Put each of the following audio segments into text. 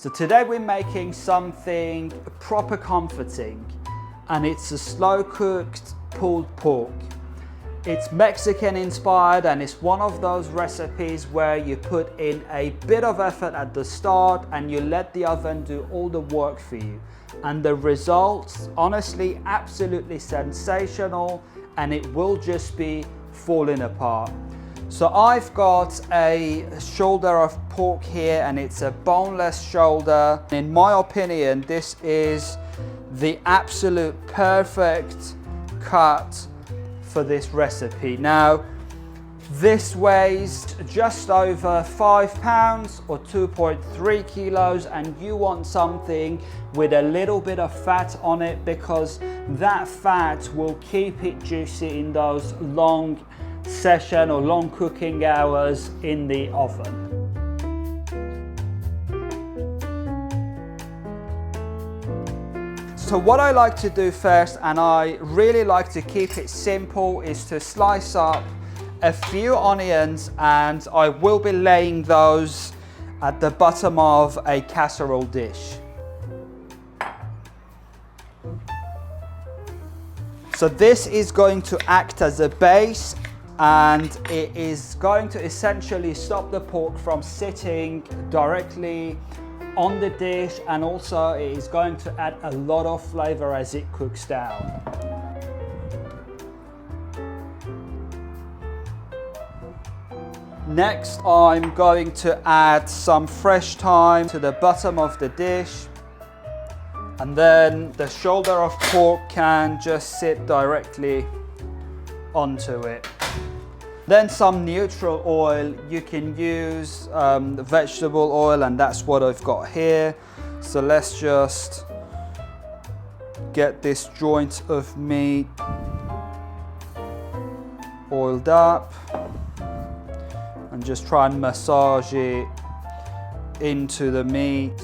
So today we're making something proper comforting, and it's a slow cooked pulled pork. It's Mexican inspired, and it's one of those recipes where you put in a bit of effort at the start and you let the oven do all the work for you. And the results, honestly, absolutely sensational, and it will just be falling apart. So I've got a shoulder of pork here, and it's a boneless shoulder. In my opinion, this is the absolute perfect cut for this recipe. Now, this weighs just over 5 pounds or 2.3 kilos, and you want something with a little bit of fat on it, because that fat will keep it juicy in those long session or long cooking hours in the oven. So what I like to do first, and I really like to keep it simple, is to slice up a few onions, and I will be laying those at the bottom of a casserole dish. So this is going to act as a base, and it is going to essentially stop the pork from sitting directly on the dish, and also it is going to add a lot of flavor as it cooks down. Next, I'm going to add some fresh thyme to the bottom of the dish, and then the shoulder of pork can just sit directly onto it. Then some neutral oil. You can use vegetable oil, and that's what I've got here. So let's just get this joint of meat oiled up and just try and massage it into the meat.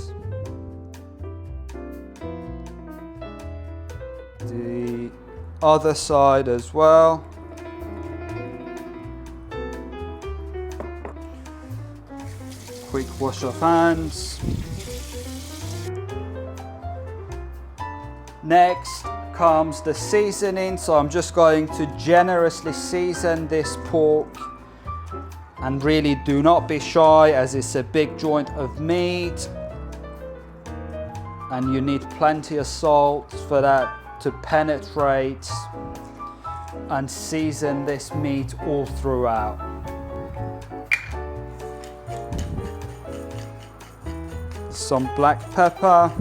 The other side as well. Quick wash of hands. Next comes the seasoning. So I'm just going to generously season this pork, and really do not be shy, as it's a big joint of meat and you need plenty of salt for that to penetrate and season this meat all throughout. Some black pepper.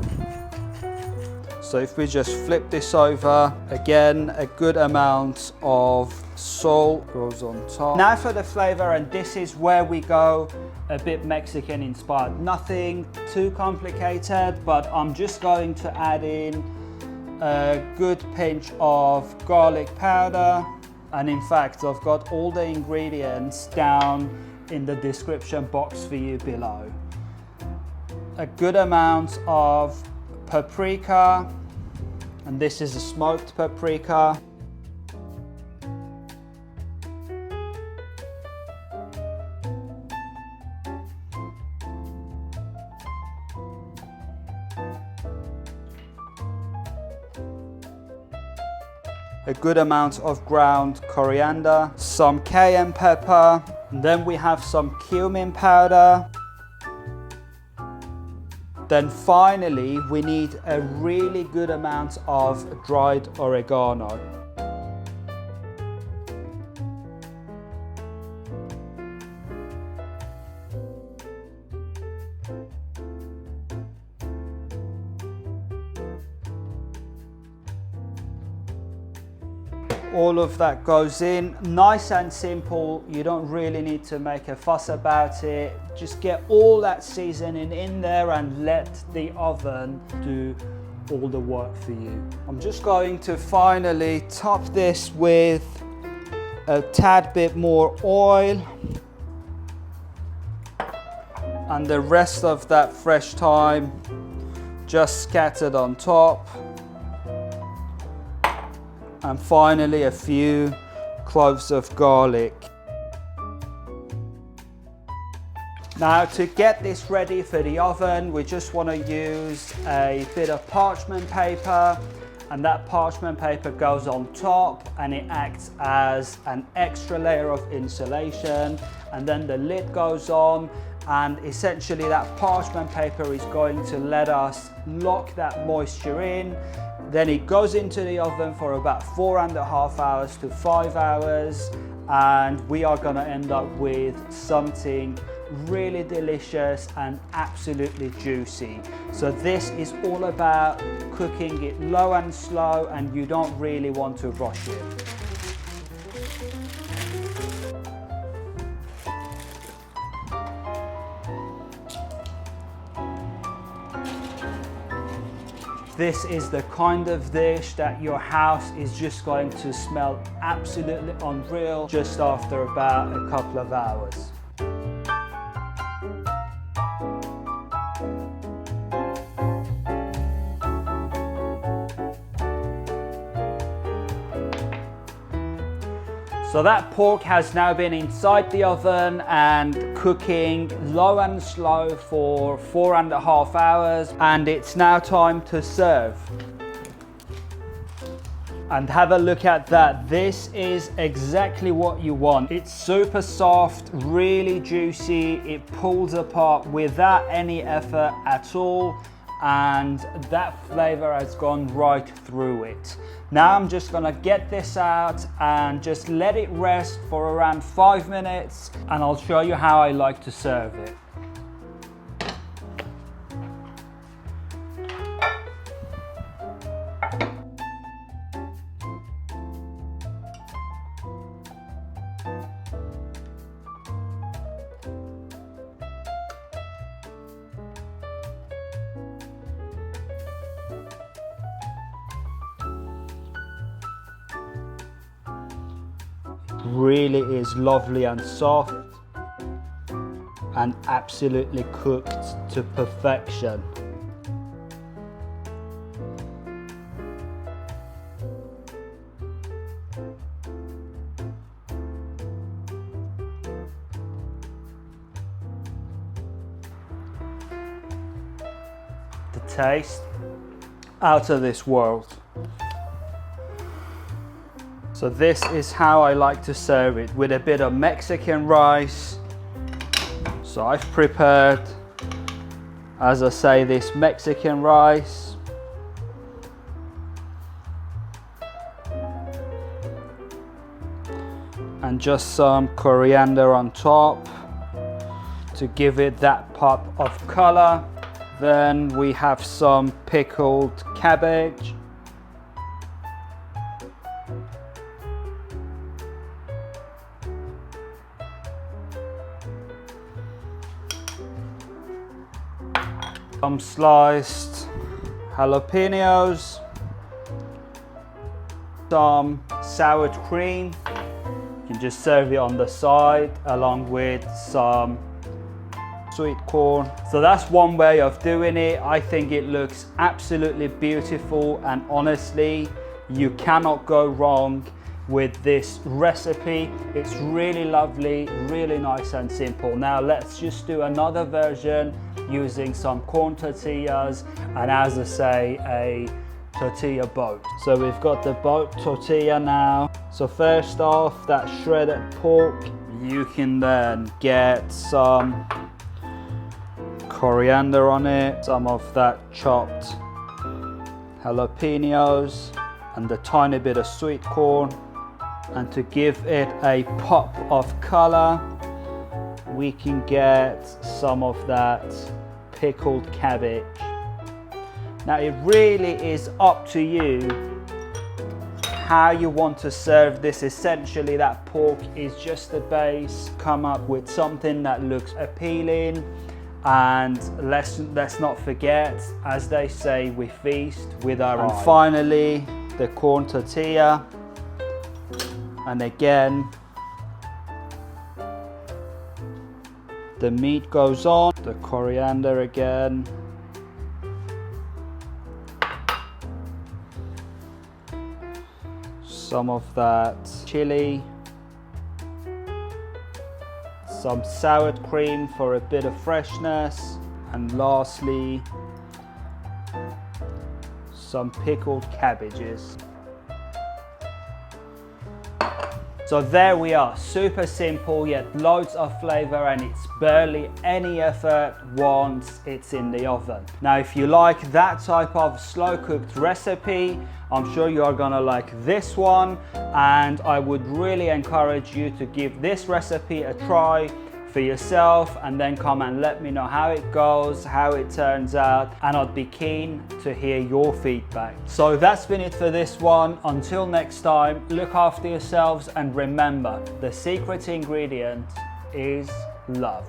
So if we just flip this over, again, a good amount of salt goes on top. Now for the flavor, and this is where we go a bit Mexican inspired. Nothing too complicated, but I'm just going to add in a good pinch of garlic powder. And in fact, I've got all the ingredients down in the description box for you below. A good amount of paprika, and this is a smoked paprika. A good amount of ground coriander, some cayenne pepper, and then we have some cumin powder. Then finally, we need a really good amount of dried oregano. All of that goes in, nice and simple. You don't really need to make a fuss about it. Just get all that seasoning in there and let the oven do all the work for you. I'm just going to finally top this with a tad bit more oil, and the rest of that fresh thyme just scattered on top. And finally, a few cloves of garlic. Now to get this ready for the oven, we just want to use a bit of parchment paper, and that parchment paper goes on top and it acts as an extra layer of insulation, and then the lid goes on, and essentially that parchment paper is going to let us lock that moisture in. Then it goes into the oven for about 4.5 hours to 5 hours, and we are going to end up with something really delicious and absolutely juicy. So this is all about cooking it low and slow, and you don't really want to rush it. This is the kind of dish that your house is just going to smell absolutely unreal just after about a couple of hours. So that pork has now been inside the oven and cooking low and slow for 4.5 hours, and it's now time to serve. And have a look at that. This is exactly what you want. It's super soft, really juicy. It pulls apart without any effort at all, and that flavor has gone right through it. Now I'm just gonna get this out and just let it rest for around 5 minutes, and I'll show you how I like to serve it. Really is lovely and soft and absolutely cooked to perfection. The taste, out of this world. So this is how I like to serve it, with a bit of Mexican rice. So I've prepared, as I say, this Mexican rice. And just some coriander on top to give it that pop of color. Then we have some pickled cabbage. Some sliced jalapeños, some sour cream. You can just serve it on the side along with some sweet corn. So that's one way of doing it. I think it looks absolutely beautiful, and honestly, you cannot go wrong with this recipe. It's really lovely, really nice and simple. Now let's just do another version using some corn tortillas, and as I say, a tortilla boat. So we've got the boat tortilla now. So first off, that shredded pork, you can then get some coriander on it, some of that chopped jalapeños, and a tiny bit of sweet corn. And to give it a pop of color, we can get some of that pickled cabbage. Now it really is up to you how you want to serve this. Essentially, that pork is just the base. Come up with something that looks appealing, and let's not forget, as they say, we feast with our eyes. And finally, the corn tortilla. And again, the meat goes on, the coriander again. Some of that chili, some sour cream for a bit of freshness, and lastly some pickled cabbages. So there we are, super simple yet loads of flavor, and it's barely any effort once it's in the oven. Now if you like that type of slow cooked recipe, I'm sure you are gonna like this one, and I would really encourage you to give this recipe a try for yourself and then come and let me know how it goes, how it turns out, and I'd be keen to hear your feedback. So that's been it for this one. Until next time, look after yourselves, and remember, the secret ingredient is love.